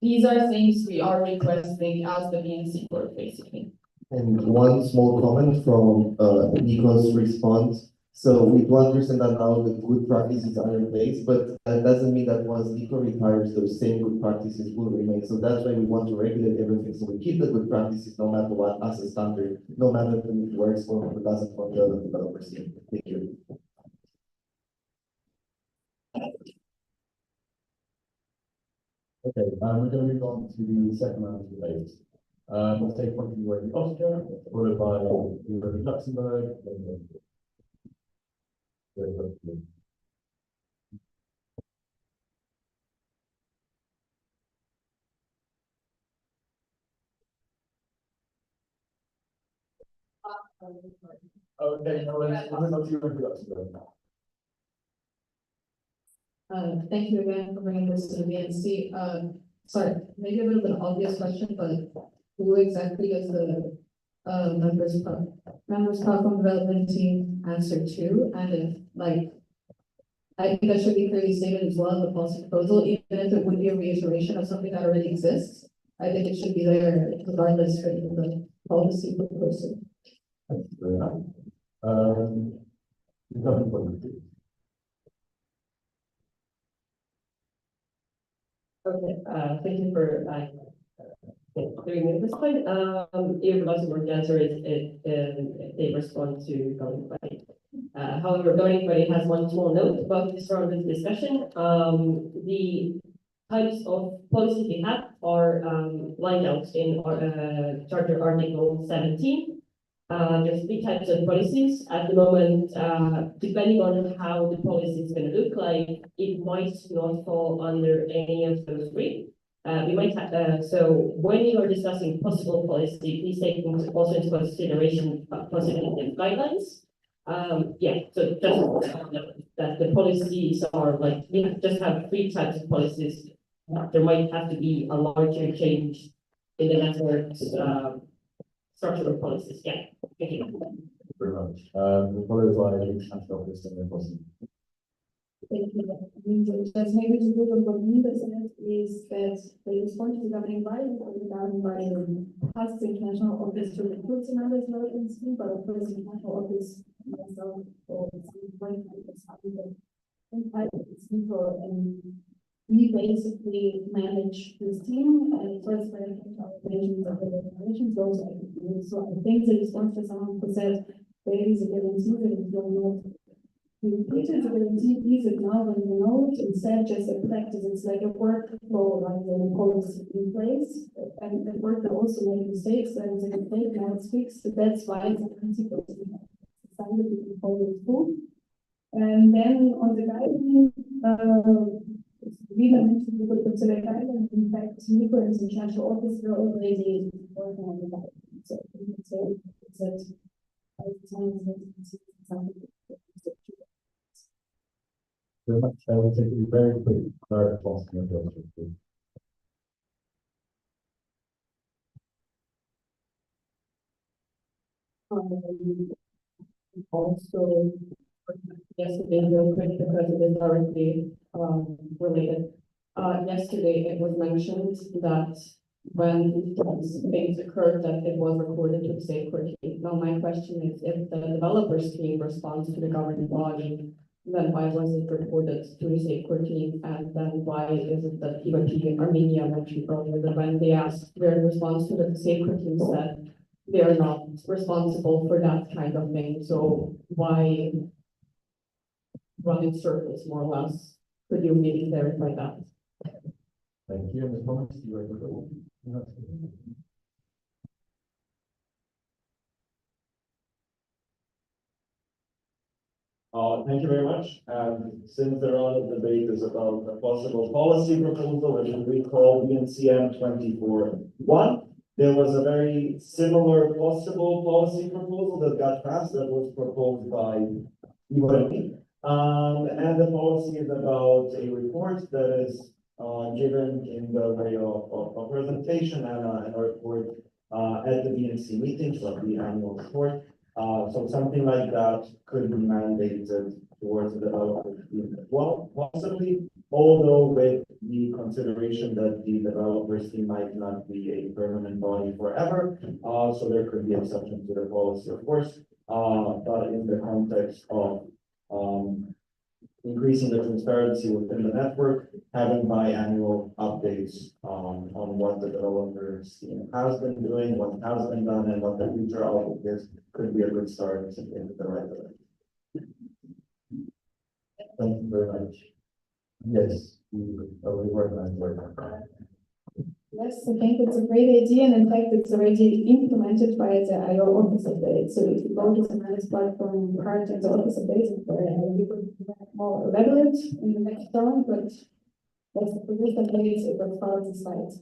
These are things we are requesting as the BNC board, basically. And one small comment from Nico's response. So we do understand that now the good practices are in place, but that doesn't mean that once Nico retires, those same good practices will remain. So that's why we want to regulate everything. So we keep the good practices no matter what as a standard, no matter if it works or if it doesn't for the developers team. Thank you. Okay, we're going to move on to the second round of debate. Let's take one from Europe Austria, followed by Europe Luxembourg. Okay, now let's move on to Europe Luxembourg. Thank you again for bringing this to the BNC. Sorry, maybe a little bit obvious question, but who exactly is the members platform development team answer to? And if, like, I think that should be clearly stated as well in the policy proposal, even if it would be a reiteration of something that already exists. I think it should be there regardless for the policy proposal. Thank you very much. The government body. Okay, thank you for doing me this point. If Luxembourg answer they respond to governing body. However, governing body has one small note about this round of discussion. The types of policies we have are lined out in our Charter Article 17. There's three types of policies at the moment, depending on how the policy is going to look like, it might not fall under any of those three. We might have, so when you are discussing possible policy, please take also into consideration possibility of guidelines. Yeah, so just that the policies are like, we just have three types of policies. There might have to be a larger change in the network's structural policies. Yeah, thank you. Thank you very much. Followed by the international office and then Boston. Thank you. Just maybe to do what Linda said is that the response to the governing body, the governing body has the international office to recruit another development scheme, but of course the international office myself or one and we basically manage this team and first operations of the operations goes. So I think the response to someone who said there is a guarantee that it will not be repeated. The guarantee is acknowledged and know it instead just a practice. It's like a workflow rather than a policy in place. And the work that also make mistakes, there is a mistake, now it's fixed. So that's why it's a principle to be school. And then on the guideline, we don't mention we could consider guidelines. In fact, Nico and the international office were already working on the guidelines. So it's that Very much. I will take a very quick response to your question. Also, yesterday, real quick, because it is directly related. Yesterday, it was mentioned that when things occurred, that it was recorded to the state court team. Now, my question is, if the developers team responds to the governing body, then why was it reported to the state court team? And then why is it that PYP Armenia mentioned earlier that when they asked their response to the state court team said they are not responsible for that kind of thing? So why run in circles, more or less? Could you maybe clarify that? Thank you. And the comments you were Thank you very much. Since the round of debate is about a possible policy proposal, as you recall, BNCM 24-1, there was a very similar possible policy proposal that got passed that was proposed by UNE. And the policy is about a report that is given in the way of a presentation and a report at the BNC meeting, so the annual report. So something like that could be mandated towards the developer team as well, possibly, although with the consideration that the developers team might not be a permanent body forever. So there could be exceptions to the policy, of course, but in the context of increasing the transparency within the network, having biannual updates on what the developers team has been doing, what has been done, and what the future outlook is, could be a good start in the right direction. Thank you very much. Yes, we work on it. Yes, I think it's a great idea, and in fact, it's already implemented by the IO office update. So if you go to the Manus platform part of the office update, you could more elaborate in the next round, but that's the previous update, it was part of the slides.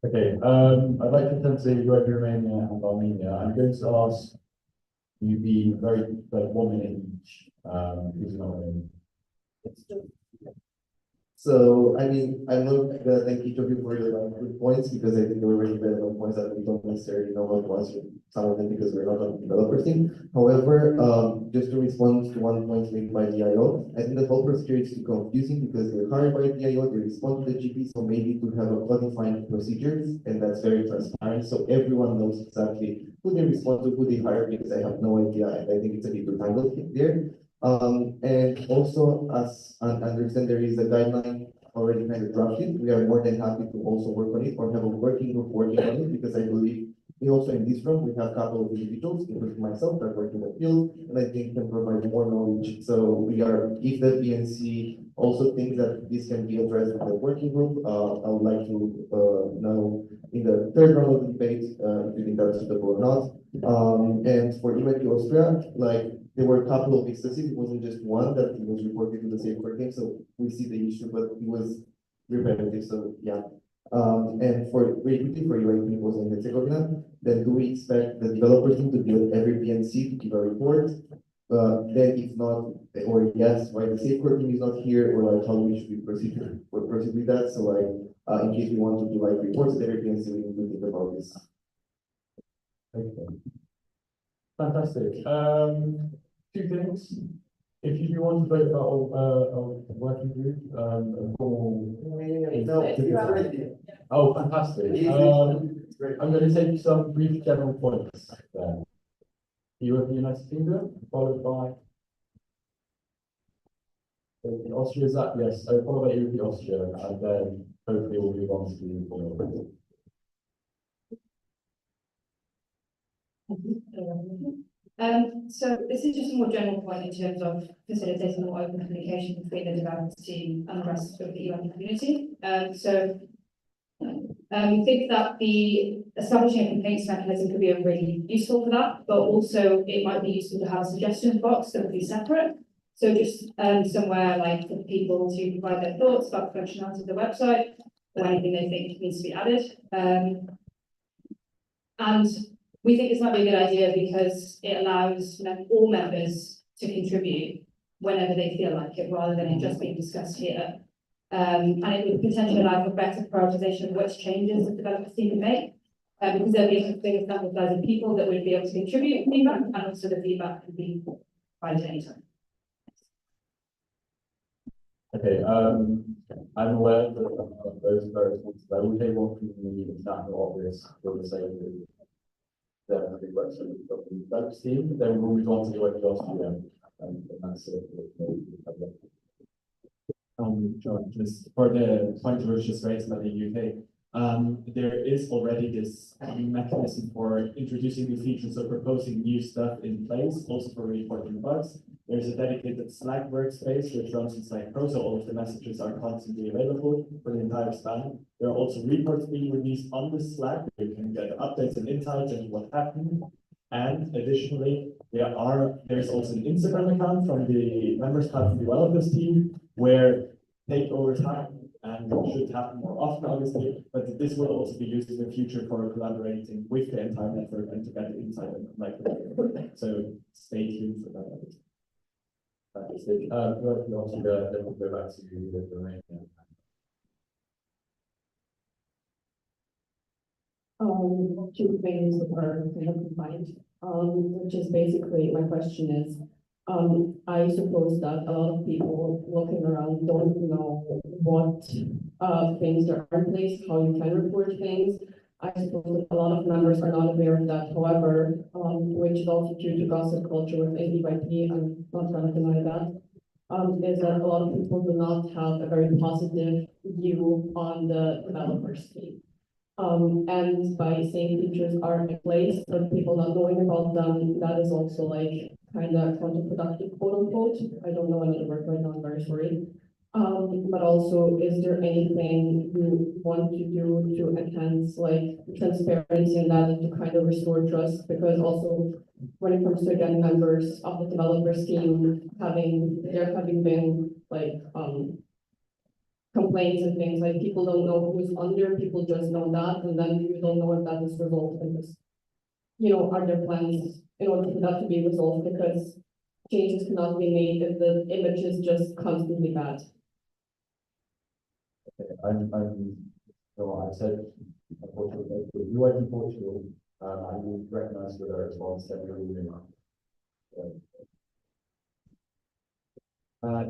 Okay, I'd like to turn to Georgia, Romania and Armenia. I'm going to ask you be very, like 1 minute each, who's not in. So, I mean, I'm not gonna thank each of you for your good points, because I think they were really relevant points that we don't necessarily know what was some of them, because we're not on the developer team. However, just to respond to one point made by the IO, I think the whole procedure is too confusing, because they're hired by the IO, they respond to the GP, so maybe to have a codified procedures, and that's very transparent, so everyone knows exactly who they respond to, who they hire, because I have no idea, and I think it's a bit too tangled there. And also, as I understand, there is a guideline already kind of drafted. We are more than happy to also work on it, or have a working group working on it, because I believe we also in this room, we have a couple of individuals, including myself, that work in the field, and I think can provide more knowledge. So we are, if the BNC also thinks that this can be addressed with the working group, I would like to know in the third round of the debate, if you think that's suitable or not. And for Imagine Austria, like, there were a couple of instances, it wasn't just one that it was reported to the safeguard team, so we see the issue, but it was repetitive, so yeah. And for very quickly, for UAP was in Herzegovina, then do we expect the developer team to build every PNC to give a report? Then if not, or yes, why the safeguard team is not here, or like how we should proceed with that, so like, in case we want to do like reports at every PNC, we need to think about this. Okay. Fantastic. Two things. If you do want to vote about a working group, oh, fantastic. I'm going to take some brief general points there. Europe, the United Kingdom, followed by Austria, is that? Yes, followed by Europe, Austria, and then hopefully we'll move on to the Union. So this is just a more general point in terms of facilitating more open communication between the development team and the rest of the UN community. We think that the establishing a complaints mechanism could be really useful for that, but also it might be useful to have a suggestions box that would be separate. So just somewhere like for people to provide their thoughts about the functionality of the website or anything they think needs to be added. And we think this might be a good idea because it allows all members to contribute whenever they feel like it, rather than it just being discussed here. And it would potentially allow for better prioritization of which changes the developers team can make, because there'll be a bigger sample size of people that would be able to contribute feedback, and also the feedback can be provided anytime. Okay, I'm aware that those various ones, I will take one from the international office for the sake of the development team, then we'll move on to the Austria, and that's it. John, just for the point you were just raised about the UK, there is already this mechanism for introducing new features or proposing new stuff in place, also for reporting bugs. There's a dedicated Slack workspace which runs in Slack Pro, so all of the messages are constantly available for the entire span. There are also reports being released on the Slack where you can get updates and insights into what happened. And additionally, there's also an Instagram account from the members platform developers team where takeovers happen and should happen more often, obviously, but this will also be used in the future for collaborating with the entire network and to get insight and like, so stay tuned for that. Also, then we'll go back to the Romania. Two things are kind of combined, which is basically, my question is, I suppose that a lot of people looking around don't know what, things are in place, how you can report things. I suppose that a lot of members are not aware of that, however, which is also due to gossip culture with ADYP, I'm not gonna deny that. Is that a lot of people do not have a very positive view on the developers team. And by saying features are in place, but people not knowing about them, that is also like kind of counterproductive, quote unquote. I don't know another word right now, I'm very sorry. But also, is there anything you want to do to enhance like transparency and that to kind of restore trust? Because also, when it comes to again members of the developers team there having been like complaints and things, like people don't know who's under, people just know that, and then you don't know if that is resolved because, are there plans in order for that to be resolved, because changes cannot be made if the image is just constantly bad. Okay, so I said, unfortunately, if you were in Portugal, I would recognize with a response that we're moving on.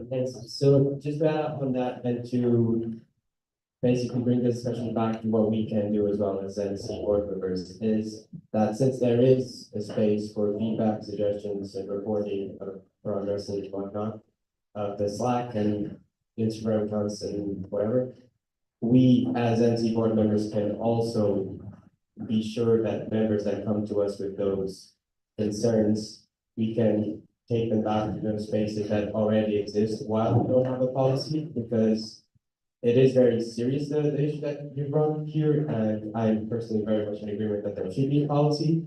Thanks. So just to add up on that and to basically bring the discussion back to what we can do as well as NC board members is that since there is a space for feedback, suggestions and reporting of progress and whatnot, the Slack and Instagram accounts and whatever, we as NC board members can also be sure that members that come to us with those concerns, we can take them back to those spaces that already exist while we don't have a policy, because it is very serious, the issue that you brought here, and I'm personally very much in agreement that there should be a policy,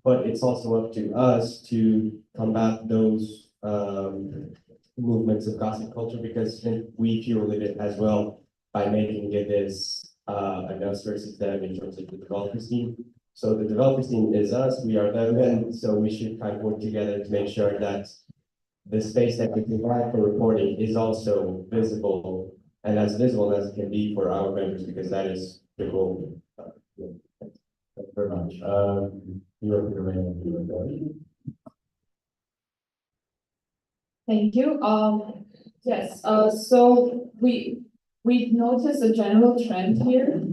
but it's also up to us to combat those movements of gossip culture, because we fueled it as well by making it as an us versus them in terms of the developers team. So the developers team is us, we are them, and so we should kind of work together to make sure that the space that we provide for reporting is also visible and as visible as it can be for our members, because that is the goal. Thank you very much. Europe, Romania. Thank you. Yes, so we've noticed a general trend here,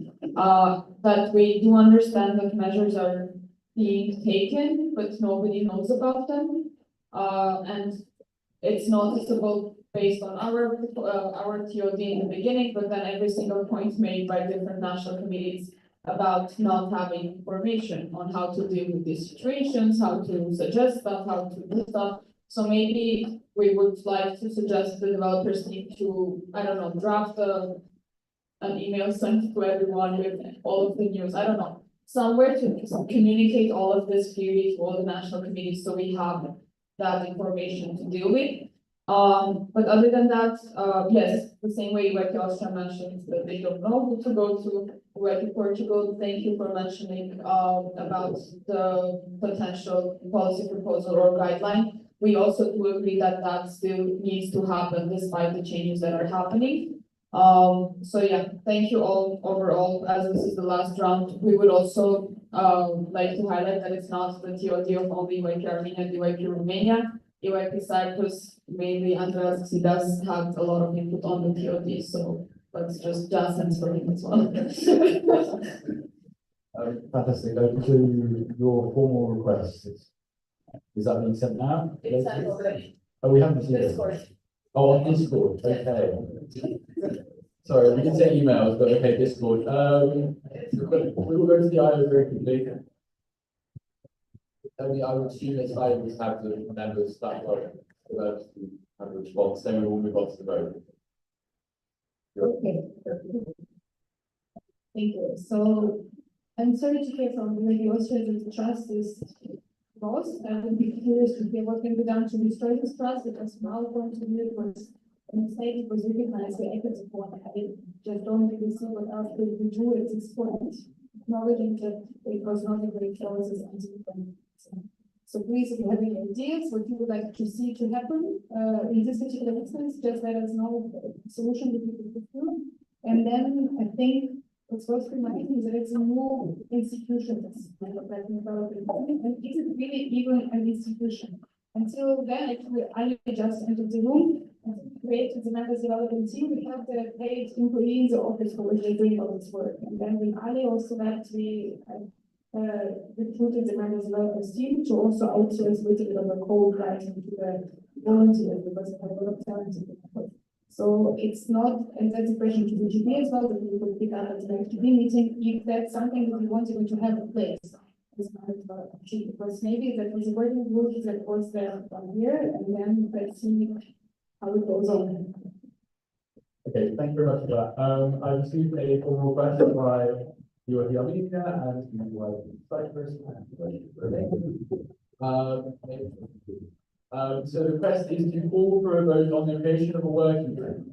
that we do understand that measures are being taken, but nobody knows about them. And it's noticeable based on our TOD in the beginning, but then every single point made by different national committees about not having information on how to deal with these situations, how to suggest stuff, how to do stuff. So maybe we would like to suggest the developers need to, I don't know, draft an email sent to everyone with all of the news, I don't know, somewhere to communicate all of this clearly to all the national committees, so we have that information to deal with. But other than that, yes, the same way Weki Austria mentioned that they don't know who to go to. Weki Portugal, thank you for mentioning about the potential policy proposal or guideline. We also do agree that that still needs to happen despite the changes that are happening. So yeah, thank you all overall, as this is the last round. We would also like to highlight that it's not the TOD of only EYP Armenia and EYP Romania. EYP Cyprus, mainly Andreas, he does have a lot of input on the TOD, so let's just sense for him as well. Fantastic. Over to your formal requests. Is that being sent now? It's sent already. Oh, we haven't seen it. Discord. Oh, on Discord, okay. Sorry, we did say emails, but okay, Discord. We will go to the IO very quickly. Only I would assume it's I would have the members that were to have a response, then we will move on to the vote. Okay. Thank you. So I'm sorry to hear from Lady Austria that the trust is lost. I would be curious to hear what can be done to restore this trust, because from our point of view, it was a mistake, it was recognized by equity support. I just don't really see what else we do at this point, acknowledging that it was not a great process until then. So please, if you have any ideas, what you would like to see to happen, in this particular instance, just let us know the solution that we could do. And then I think what's worth reminding is that it's a new institution that's kind of like developing. And is it really even an institution? Until then, actually, I just entered the room and created the members development team. We have the paid employee in the office for which they're doing all this work. And then when Ali also left, we recruited the members development team to also outsource a little bit of the code writing to the volunteers, because we have a lot of talent in the network. So it's not, and that's a question to the GB as well, that we will pick up at the next GB meeting, if that's something that we want to have in place. Because maybe that was a working group that was there 1 year, and then let's see how it goes on. Okay, thank you very much for that. I received a formal question by you at the Armenia and you were Cyprus and so the request is to call for a vote on the creation of a working group.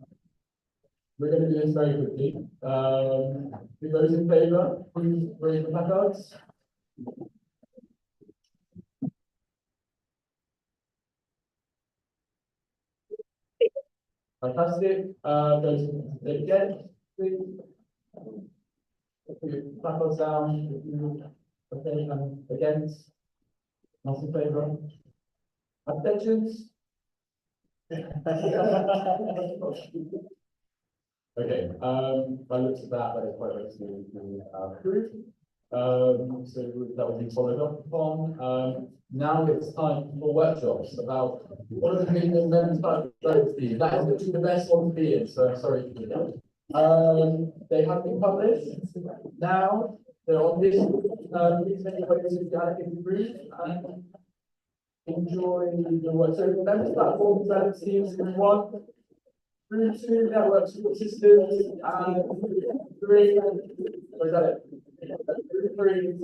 We're going to do this very quickly. Who those in favour, please raise the placards. Fantastic. Those against, please. Put your placards down. Okay, against. Not in favour. Abstentions? Okay, by the looks of that, that is quite likely to be approved. So that will be followed up upon. Now it's time for workshops about what are the things that members like to be. That is literally the best one to be in, so I'm sorry to do that. They have been published. Now they're on this. Please make your way to the allocated group and enjoy the work. So members platform development teams in 1, group 2 network support systems, and 3. Or is that it? Group 3.